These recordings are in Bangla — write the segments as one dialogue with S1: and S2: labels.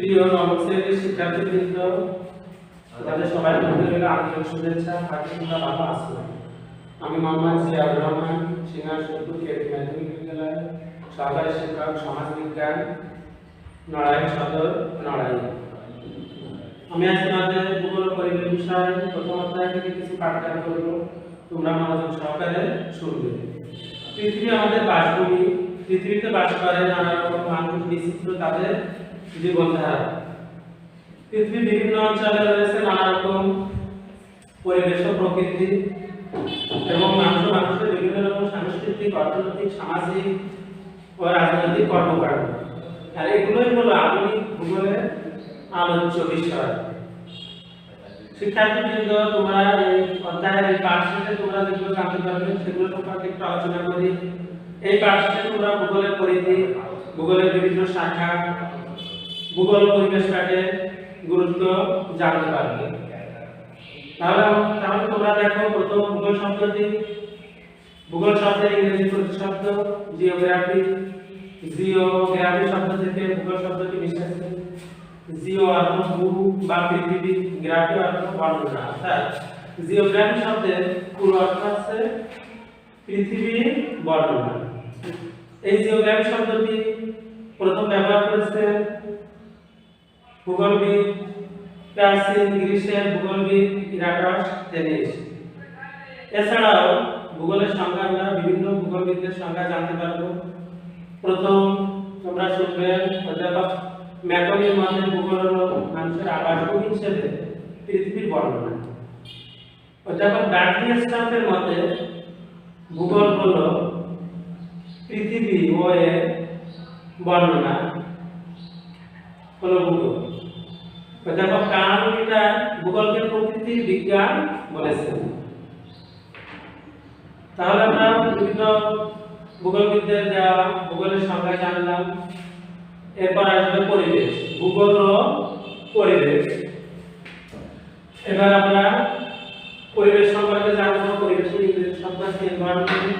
S1: প্রিয় নবম শ্রেণীর শিক্ষার্থীবৃন্দ, তাদের সবাই মধ্যে রইল আন্তরিক শুভেচ্ছা। আজকে তোমরা ভালো আছো। আমি মোহাম্মদ জিয়াউর রহমান, সিঙ্গার সত্তর কেডি মাধ্যমিক বিদ্যালয় সহকারী শিক্ষক সমাজ বিজ্ঞান, নড়াইল সদর, নড়াইল। আমি আজ তোমাদের ভূগোল ও পরিবেশ বিষয়ে প্রথম অধ্যায় থেকে কিছু পাঠদান করব। তোমরা মনোযোগ সহকারে শুনবে। পৃথিবী আমাদের বাসভূমি। পৃথিবীতে বাস করে নানা রকম মানুষ, বিচিত্র তাদের জীবনধারা। পৃথিবীর বিভিন্ন অঞ্চলে রয়েছে নানা রকম পরিবেশ ও প্রকৃতি এবং মানুষের বিভিন্ন রকম সাংস্কৃতিক, অর্থনৈতিক, সামাজিক ও রাজনৈতিক কর্মকাণ্ড। আর এগুলোই হলো আধুনিক ভূগোলের আলোচ্য বিষয়। শিক্ষার্থীবৃন্দ, তোমরা এই অধ্যায়ের এই পাঠটিতে তোমরা যেগুলো জানতে পারবে সেগুলো সম্পর্কে একটু আলোচনা করি। এই পাঠটিতে তোমরা ভূগোলের পরিধি, ভূগোলের বিভিন্ন শাখা, ভূগোল পরিবেশ পাঠের গুরুত্ব জানতে পারবে। তাহলে তোমরা দেখো, প্রথম ভূগোল শব্দটি, ভূগোল শব্দের ইংরেজি প্রতিশব্দ জিওগ্রাফি। জিওগ্রাফি শব্দ থেকে ভূগোল শব্দটি এসেছে। জিও অর্থ ভূ বা পৃথিবী, গ্রাফি অর্থ বর্ণনা। অর্থাৎ জিওগ্রাফি শব্দের পুরো অর্থ আছে পৃথিবীর বর্ণনা। এই জিওগ্রাফি শব্দটি প্রথম ব্যবহার করেছেন ভূগোলবিদ প্রাচীন গ্রিসের ভূগোলবিদ ইরাটোস্থেনিস। এছাড়াও ভূগোলের সংজ্ঞা আমরা বিভিন্ন ভূগোলবিদদের সংজ্ঞা জানতে পারবো। প্রথম তোমরা শুনবে অধ্যাপক ম্যাকনির মতে ভূগোল হলো মানুষের আবাসভূমি হিসেবে পৃথিবীর বর্ণনা। অধ্যাপক ডার্টিয়েস্টাফের মতে ভূগোল হলো পৃথিবী ও এর বর্ণনা হলো ভূগোল। অধ্যাপক কার্ল রিটার ভূগোলকে প্রকৃতি বিজ্ঞান বলেছেন। তাহলে আমরা বিভিন্ন ভূগোলবিদদের দেওয়া ভূগোলের সংজ্ঞা জানলাম। এরপর আসবে পরিবেশ, ভূগোল ও পরিবেশ। এবার আমরা পরিবেশ সম্পর্কে জানবো। পরিবেশের ইংরেজি শব্দ আছে এনভায়রনমেন্ট।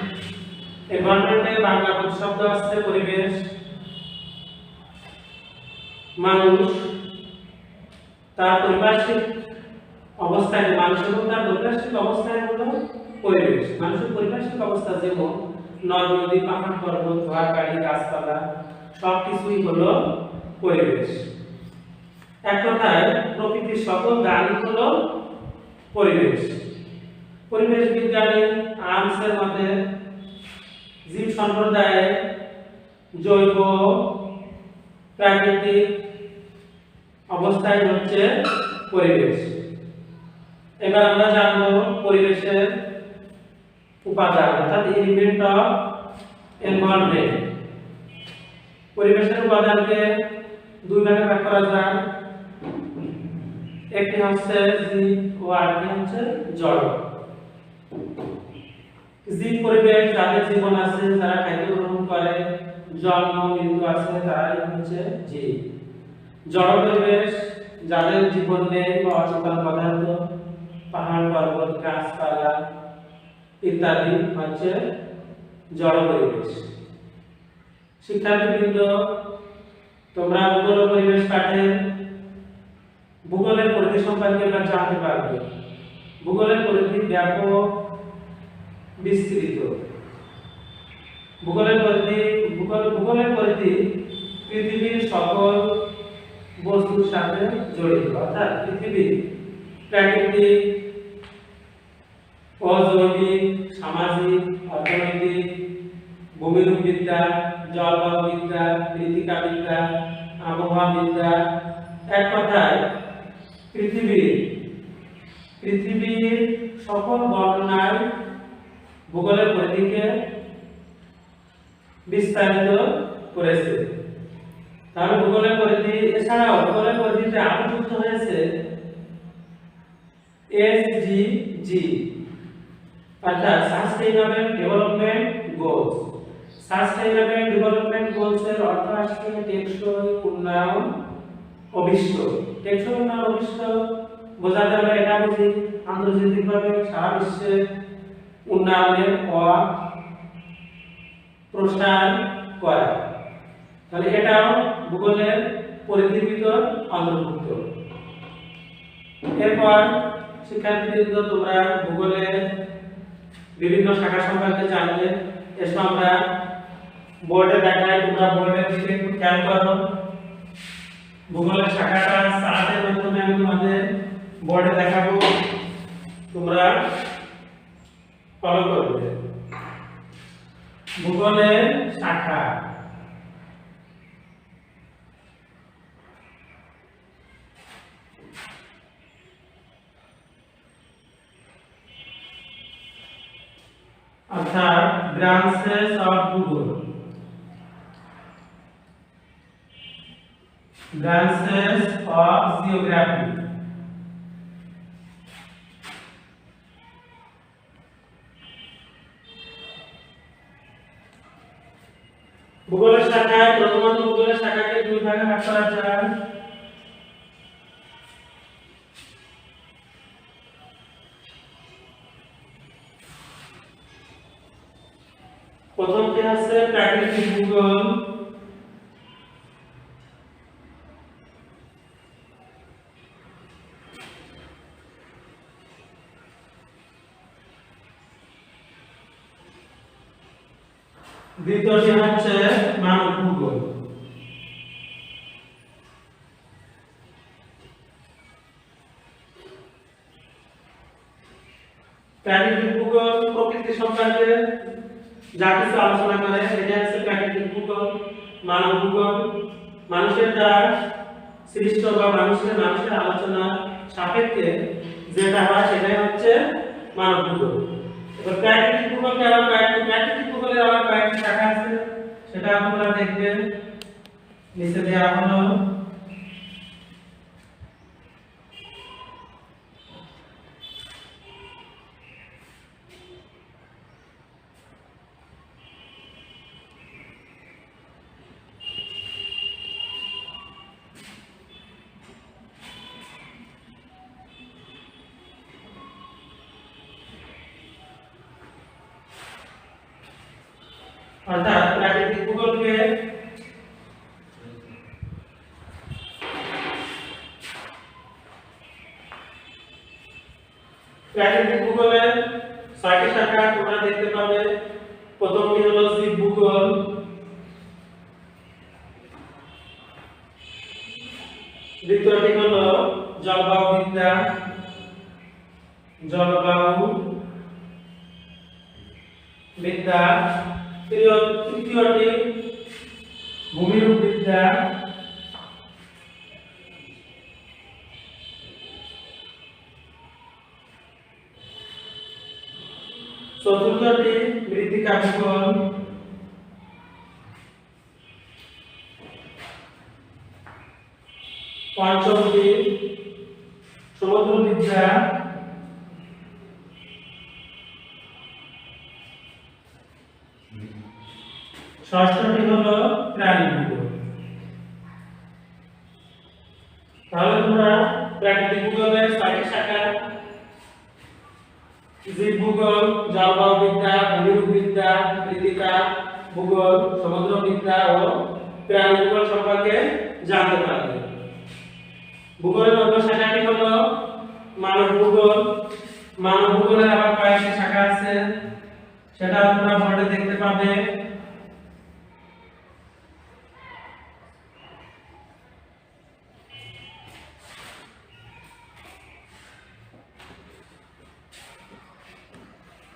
S1: এনভায়রনমেন্টের বাংলা শব্দ আছে পরিবেশ। মানুষ তার পারিপার্শ্বিক অবস্থায়, মানুষ এবং তার পারিপার্শ্বিক অবস্থায় হলো পরিবেশ। মানুষের পারিপার্শ্বিক অবস্থা যেমন নদ নদী, পাহাড় পর্বত, ঘর বাড়ি, গাছপালা সবকিছুই হলো পরিবেশ। এক কথায় প্রকৃতির সকল দানই হলো পরিবেশ। পরিবেশ বিজ্ঞানী আর্মসের মতে জীব সম্প্রদায়ের জৈব প্রাকৃতিক অবস্থায় হচ্ছে পরিবেশ। এবার আমরা জানবো পরিবেশের উপাদান, অর্থাৎ এলিমেন্ট অফ এনভায়রনমেন্ট। পরিবেশের উপাদানকে দুই ভাগে ভাগ করা যায়। একটি হচ্ছে জীব ও আরেকটি হচ্ছে জড়। জীব পরিবেশ, যাদের জীবন আছে, যারা খাদ্য গ্রহণ করে, জন্ম মৃত্যু আছে, তারাই হচ্ছে জীব। জড় পরিবেশ, যাদের জীবন নেই বা অচেতন পদার্থ, পাহাড় পর্বত, গাছপালা ইত্যাদি হচ্ছে জড় পরিবেশ। শিক্ষার্থীবৃন্দ, তোমরা ভূগোল ও পরিবেশ পাঠে ভূগোলের পরিধি সম্পর্কে এবার জানতে পারবে। ভূগোলের পরিধি ব্যাপক বিস্তৃত। ভূগোলের পরিধি পৃথিবীর সকল বস্তুর সাথে জড়িত। অর্থাৎ পৃথিবী প্রাকৃতিক, অজৈবিক, সামাজিক, অর্থনৈতিক, ভূমিরূপবিদ্যা, জলবায়ুবিদ্যা, মৃত্তিকাবিদ্যা, আবহাওয়াবিদ্যা, এক কথায় পৃথিবীর সকল বর্ণনায় ভূগোলের পরিধিকে বিস্তারিত করেছে। তাহলে ভূগোলের পরিধি, এছাড়াও ভূগোলের পরিধিতে আরো যুক্ত হয়েছে এসডিজি, অর্থাৎ sustainable development goals. Sustainable development goals এর অর্থ আসছে টেকসই উন্নয়ন অভিষ্ট। টেকসই উন্নয়ন অভিষ্ট বোঝাতে আমরা এটা বুঝি আন্তর্জাতিকভাবে সারা বিশ্বে উন্নয়নের পথ প্রসার করা। তাহলে এটাও ভূগোলের পরিধির ভিতর অন্তর্ভুক্ত। এরপর শিক্ষার্থীবৃন্দ তোমরা ভূগোলে বিভিন্ন শাখা সম্পর্কে জানবে। এসব আমরা বোর্ডে দেখাই, তোমরা বোর্ডের দিকে একটু খেয়াল করো। ভূগোলের শাখাটা চার্টের মাধ্যমে আমি তোমাদের বোর্ডে দেখাবো, তোমরা ফলো করবে। ভূগোলের শাখা অর্থাৎ ব্রাঞ্চেস অফ ভূগোল, branches of geography। ভূগোলের শাখায় প্রথমত ভূগোলের শাখাকে দুই ভাগে ভাগ করা যায়। প্রথমটি হচ্ছে প্রাকৃতিক ভূগোল, দ্বিতীয়টি হচ্ছে মানব ভূগোল। প্রাকৃতিক ভূগোল প্রকৃতি সম্পর্কে যা কিছু আলোচনা করে এটা হচ্ছে প্রাকৃতিক ভূগোল। মানব ভূগোল মানুষের দ্বারা সৃষ্ট বা মানুষের আলোচনা সাপেক্ষে যেটা হয় সেটাই হচ্ছে মানব ভূগোল। এবার প্রাকৃতিক ভূগোলকে আবার প্রাকৃতিক ভূগোলের আবার কয়েকটি শাখা আছে, সেটা তোমরা দেখবে নিচে দেওয়া হলো। অর্থাৎ প্রাকৃতিক ভূগোলকে ভূগোলের ৬টি শাখা তোমরা দেখতে পাবে। প্রথমটি হলো জীব ভূগোল, দ্বিতীয়টি হলো জলবায়ু বিদ্যা, তৃতীয়টি ভূমিরূপ বিদ্যা, চতুর্থটি মৃত্তিকা ভূগোল, পঞ্চমটি সমুদ্র বিদ্যা, ষষ্ঠটি হলো প্রাণী ভূগোল। তাহলে তোমরা প্রাকৃতিক ভূগোলের ৬টি শাখা জীব ভূগোল, জলবায়ু বিদ্যা, ভূমিরূপ বিদ্যা, মৃত্তিকা ভূগোল, সমুদ্র বিদ্যা ও প্রাণী ভূগোল সম্পর্কে জানতে পারবে। ভূগোলের অন্য শাখাটি হলো মানব ভূগোল। মানব ভূগোলের আবার কয়েকটি শাখা আছে, সেটা তোমরা বোর্ডে দেখতে পাবে।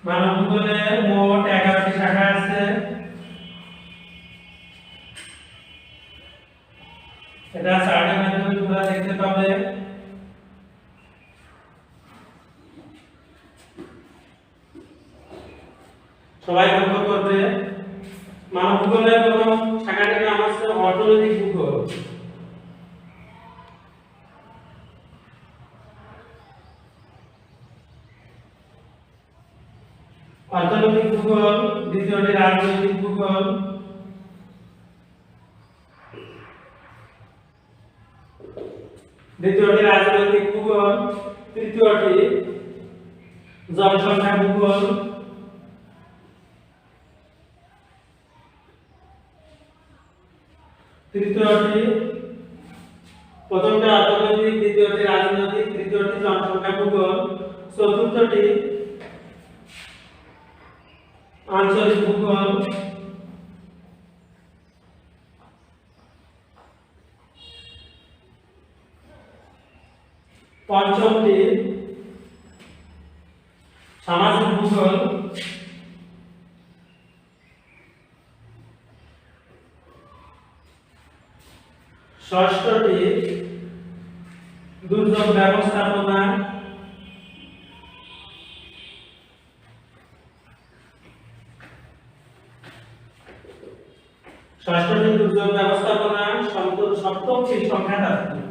S1: মানব ভূগোলে মোট 11টি শাখা আছে। এটা চার্টের মাধ্যমে তোমরা দেখতে পাবে। সবাই লক্ষ্য করবে, মানব ভূগোলের প্রথম শাখাটির নাম হচ্ছে অর্থনৈতিক ভূগোল। অর্থনৈতিক ভূগোল, দ্বিতীয়টি রাজনৈতিক ভূগোল, তৃতীয়টি জনসংখ্যা ভূগোল, প্রথমটি অর্থনৈতিক, দ্বিতীয়টি রাজনৈতিক, তৃতীয়টি জনসংখ্যা ভূগোল, চতুর্থটি আঞ্চলিক ভূগোল, পঞ্চমটি সামাজিক ভূগোল, ষষ্ঠটি দুর্যোগ ব্যবস্থাপনা, সপ্তমটি সংখ্যাতাত্ত্বিক।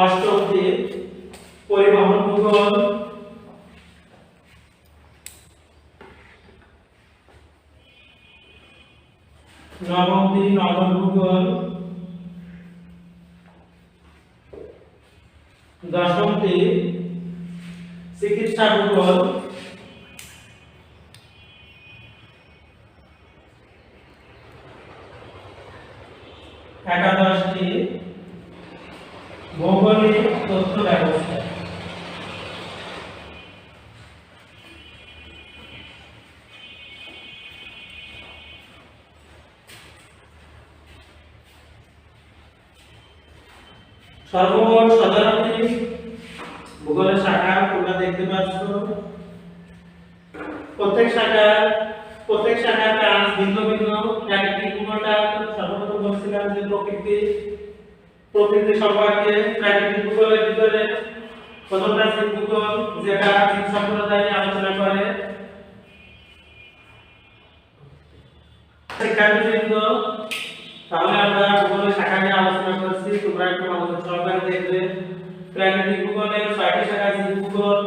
S1: অষ্টমটি পরিবহন ভূগোল, নবমটি নগর ভূগোল, দশমটি চিকিৎসা ভূগোল, একাদশটি ভৌগোলিক তথ্য ব্যবস্থা। সর্বমোট 17টি ভূগোলের শাখা তোমরা দেখতে পাচ্ছ। প্রত্যেক শাখার কাজ ভিন্ন ভিন্ন। প্রাকৃতিক ভূগোলটা সর্বপ্রথম বলছিলাম যে প্রকৃতি সম্পর্কে। প্রাকৃতিক ভূগোলের ভিতরে প্রথমটা জীব ভূগোল, যেটা জীব সম্প্রদায় নিয়ে আলোচনা করে। শিক্ষার্থীবৃন্দ, তাহলে আমরা ভূগোলের শাখা নিয়ে আলোচনা করছি, তোমরা একটু মনোযোগ সহকারে দেখবে। প্রাকৃতিক ভূগোলের 6টি শাখা: জীব ভূগোল,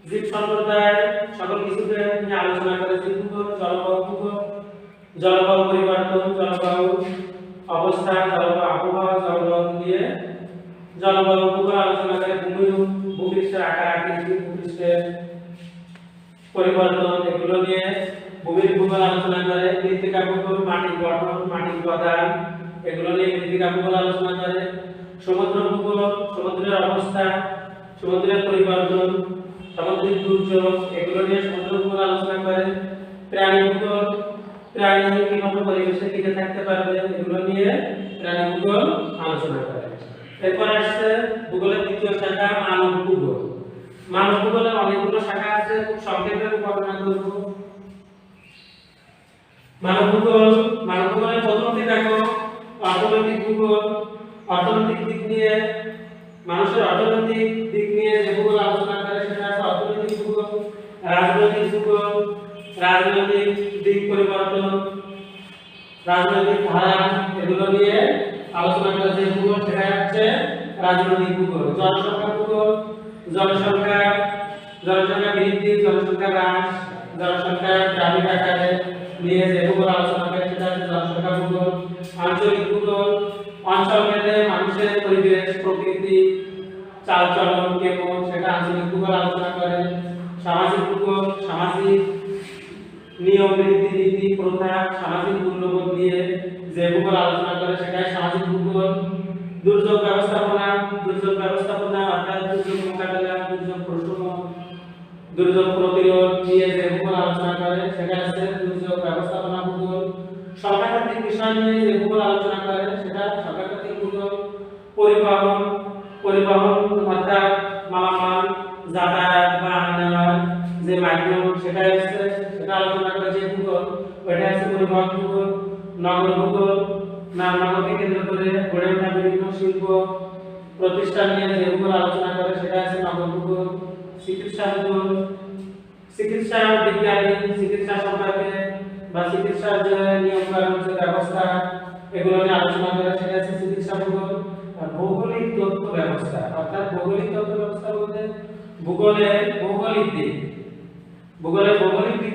S1: জীব সম্প্রদায় সকল কিছুকে নিয়ে আলোচনা করে। জীব ভূগোল, জলবায়ু ভূগোল, জলবায়ু পরিবর্তন, জলবায়ু অবস্থা, জলবায়ু আবহাওয়া, জলবায়ু দিয়ে জলবায়ু ভূগোল আলোচনা করে। ভূপৃষ্ঠের আকার আকৃতি, ভূপৃষ্ঠের পরিবর্তন, এগুলো নিয়ে ভূমির ভূগোল আলোচনা করে। মৃত্তিকা ভূগোল, মাটির গঠন, মাটির উপাদান, এগুলো নিয়ে মৃত্তিকা ভূগোল আলোচনা করে। সমুদ্র ভূগোল, সমুদ্রের অবস্থা, সমুদ্রের পরিবর্তন, সামুদ্রিক দুর্যোগ, এগুলো নিয়ে সমুদ্র ভূগোল আলোচনা করে। প্রাণী ভূগোল, প্রাণী কিভাবে পরিবেশে টিকে থাকতে পারবে, এগুলো নিয়ে প্রাণী ভূগোল আলোচনা করে। এরপর আসছে ভূগোলের দ্বিতীয় শাখা মানব ভূগোল। মানব ভূগোলের অনেকগুলো শাখা আছে, খুব সংক্ষেপে বর্ণনা করব। মানব ভূগোলের প্রথমটি দেখো অর্থনৈতিক ভূগোল। অর্থনৈতিক দিক নিয়ে, মানুষের অর্থনৈতিক দিক নিয়ে যে ভূগোল আলোচনা করে সেটা আছে অর্থনৈতিক ভূগোল। রাজনৈতিক ভূগোল, রাজনৈতিক দিক পরিবর্তন, রাজনৈতিক ধারা, এগুলো নিয়ে আলোচনা করে যে ভূগোল সেটা হচ্ছে রাজনৈতিক ভূগোল। জনসংখ্যা ভূগোল, জনসংখ্যা বৃদ্ধি, জনসংখ্যা হ্রাস, জনসংখ্যা গ্রামীণ আকারে নিয়ে যে ভূগোল আলোচনা করে সেটা হচ্ছে জনসংখ্যা ভূগোল। আঞ্চলিক ভূগোল, অঞ্চল ভেদে মানুষের পরিবেশ, প্রকৃতি, চালচলন কেমন সেটা আঞ্চলিক ভূগোল আলোচনা করে। সামাজিক ভূগোল, সামাজিক নিয়ম রীতি প্রথা, সামাজিক মূল্যবোধ নিয়ে যে ভূগোল আলোচনা করে সেটাই সামাজিক ভূগোল। দুর্যোগ ব্যবস্থাপনা অর্থাৎ দুর্যোগ মোকাবেলা, দুর্যোগ প্রশমন, দুর্যোগ প্রতিরোধ নিয়ে যে ভূগোল আলোচনা করে সেটা হচ্ছে দুর্যোগ ব্যবস্থাপনা ভূগোল। সংখ্যাতাত্ত্বিক বিষয় নিয়ে যে ভূগোল আলোচনা করে সেটা সংখ্যাতাত্ত্বিক ভূগোল। পরিবহন অর্থাৎ মালামাল যাতায়াত বা আনা যে মাধ্যম সেটা আলোচনা করে যে ভূগোল, ওটা হচ্ছে পরিবহন ভূগোল। নগর ভূগোল, নগরকে কেন্দ্র করে গড়ে ওঠা বিভিন্ন শিল্প প্রতিষ্ঠান নিয়ে যে ভূগোল আলোচনা করে সেটা হচ্ছে নগর ভূগোল। চিকিৎসা ভূগোল, চিকিৎসা বিজ্ঞানী চিকিৎসা সম্পর্কে বা চিকিৎসার যে নিয়ম কানুন, যে ব্যবস্থা, এগুলো নিয়ে আলোচনা করে সেটা হচ্ছে চিকিৎসা ভূগোল। ভৌগোলিক তথ্য ব্যবস্থা অর্থাৎ ভৌগোলিক তথ্য ব্যবস্থা বলতে ভূগোলের ভৌগোলিক দিক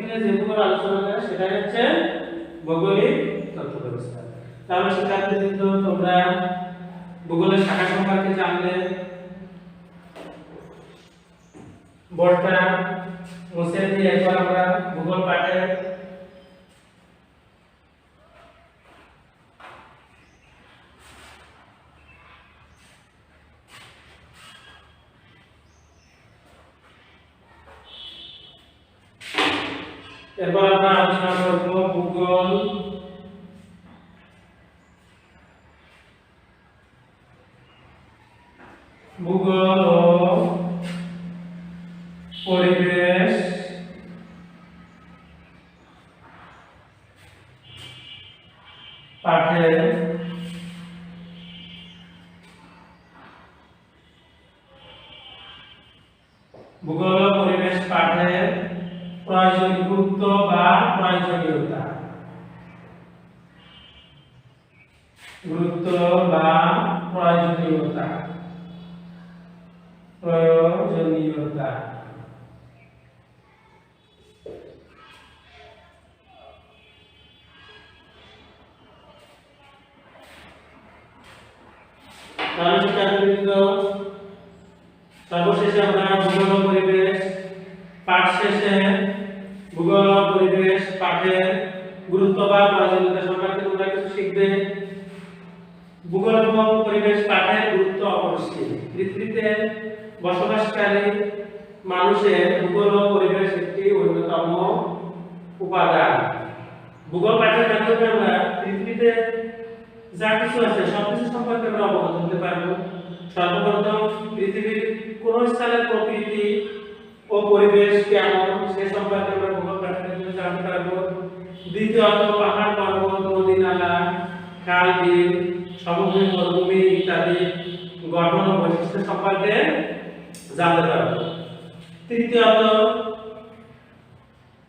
S1: নিয়ে যে ভূগোল আলোচনা করে সেটা হচ্ছে ভৌগোলিক তথ্য ব্যবস্থা। তাহলে শিক্ষার্থীবৃন্দ, তোমরা ভূগোলের শাখা সম্পর্কে জানলে। বোর্ডটা মুছে দিয়ে এরপর আমরা ভূগোল পাঠে এরপর আমরা আলোচনা করব ভূগোল ভূগোল ও পরিবেশ পাঠে ভূগোল ও পরিবেশ পাঠে প্রয়োজনীয় গুরুত্ব বা প্রয়োজনীয়তা গুরুত্ব বা প্রয়োজনীয়তা প্রয়োজনীয়তা সর্বশেষে আমরা ভূগোল ও পরিবেশ পাঠ শেষে ভূগোল ও পরিবেশ পাঠের গুরুত্ব বা প্রয়োজনীয়তা সম্পর্কে তোমরা কিছু শিখবে। ভূগোল ও পরিবেশ পাঠের গুরুত্ব অপরিসীম। পৃথিবীতে বসবাসকারী মানুষের ভূগোল ও পরিবেশ একটি অন্যতম উপাদান। ভূগোল পাঠের মাধ্যমে আমরা পৃথিবীতে যা কিছু আছে সবকিছু সম্পর্কে আমরা অবগত হতে পারবো। সর্বপ্রথম পৃথিবীর কোন স্থানের প্রকৃতি ও পরিবেশ কেমন সে সম্পর্কে আমরা ভূগোল পাঠের মাধ্যমে জানতে পারবো। দ্বিতীয়ত পাহাড় পর্বত নদী নালা খাল বিল সমভূমি মরুভূমি ইত্যাদি গঠন ও বৈশিষ্ট্য সম্পর্কে জানতে পারবো। তৃতীয়ত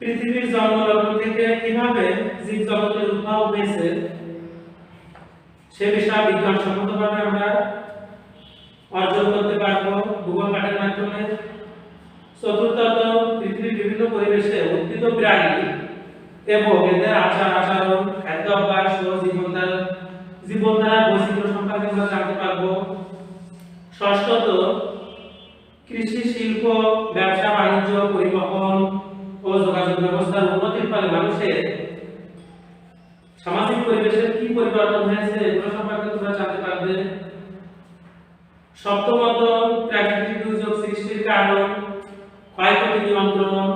S1: পৃথিবীর জন্মলগ্ন থেকে কিভাবে জীবজগতের উদ্ভব হয়েছে সে বিষয়ে বিজ্ঞানসম্মতভাবে আমরা অর্জন করতে পারবো ভূগোল পাঠের মাধ্যমে। চতুর্থত পৃথিবীর বিভিন্ন পরিবেশে উদ্ভিদ ও প্রাণী এবং এদের আচার আচরণ খাদ্যাভ্যাস ও জীবনধারার বৈচিত্র্য সম্পর্কে আমরা জানতে পারবো। ষষ্ঠত কৃষি শিল্প ব্যবসা বাণিজ্য পরিবহন ও যোগাযোগ ব্যবস্থার উন্নতির ফলে মানুষের সামাজিক পরিবেশের কি পরিবর্তন হয়েছে এগুলো সম্পর্কে তোমরা জানতে পারবে। সপ্তমত প্রাকৃতিক দুর্যোগ সৃষ্টির কারণ ক্ষয়ক্ষতি নিয়ন্ত্রণ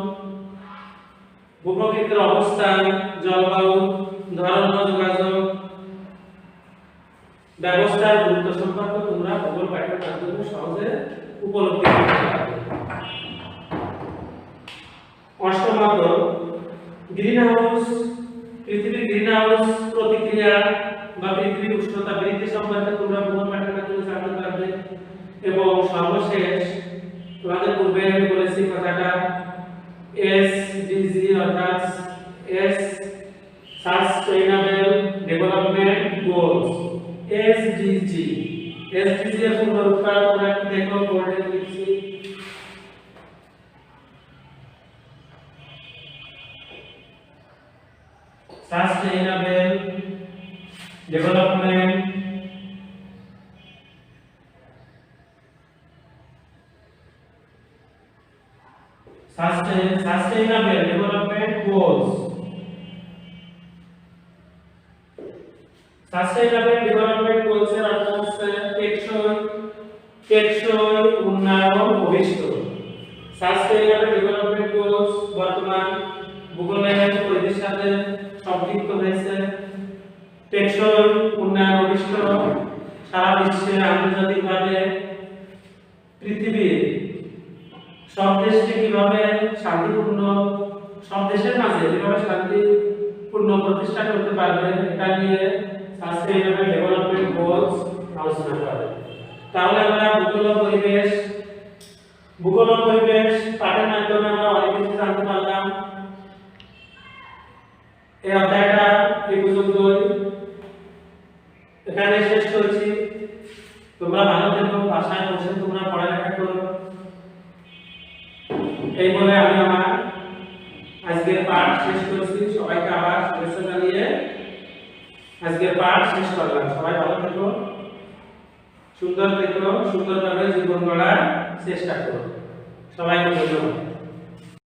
S1: ভূপ্রকৃতির অবস্থান জলবায়ু ধরন ও যোগাযোগ ব্যবস্থার গুরুত্ব সম্পর্কে তোমরা ভূগোল পাঠের মাধ্যমে সহজে উপলব্ধি করতে পারবে। অষ্টমত গ্রিনহাউস পৃথিবীর গ্রিনহাউস প্রতিক্রিয়া বা পৃথিবীর উষ্ণতা বৃদ্ধি সম্পর্কে তোমরা ভূগোল পাঠের মাধ্যমে জানতে পারবে। এবং সর্বশেষ তোমাদের পূর্বে আমি বলেছি কথাটা এসডিজি অর্থাৎ S sustainable development goals SDG এর পূর্ণ রূপটা তোমরা একটু দেখো বোর্ডে লিখছি। Sustainable development sustainable development goals. Sustainable development goals এর অর্থ হচ্ছে টেকসই উন্নয়ন ভবিষ্যৎ। Sustainable development goals বর্তমান ভূগোলের পরিবেশের সাথে সম্পৃক্ত হয়েছে। টেকসই উন্নয়ন ভবিষ্যৎ সারা বিশ্বে আন্তর্জাতিকভাবে পৃথিবীর সব দেশকে কিভাবে শান্তিপূর্ণ সব দেশের মাঝে কিভাবে শান্তিপূর্ণ প্রতিষ্ঠা করতে পারবে এটা নিয়ে সাস্টেইনেবল ডেভেলপমেন্ট গোলস আলোচনা করে। তাহলে আমরা ভূগোল ও পরিবেশ পাঠের মাধ্যমে আমরা অনেক কিছু জানতে পারলাম। এই অধ্যায়টা এই পর্যন্তই এখানে শেষ করছি। তোমরা ভালো থেকো, বাসায় বসে তোমরা পড়ালেখা করো। এই বলে আমি আমার আজকের পাঠ শেষ করছি। সবাইকে আবার শুভেচ্ছা জানিয়ে আজকের পাঠ শেষ করলাম। সবাই ভালো থেকো, সুন্দর থেকো, সুন্দরভাবে জীবন গড়ার চেষ্টা করো। সবাইকে ধন্যবাদ।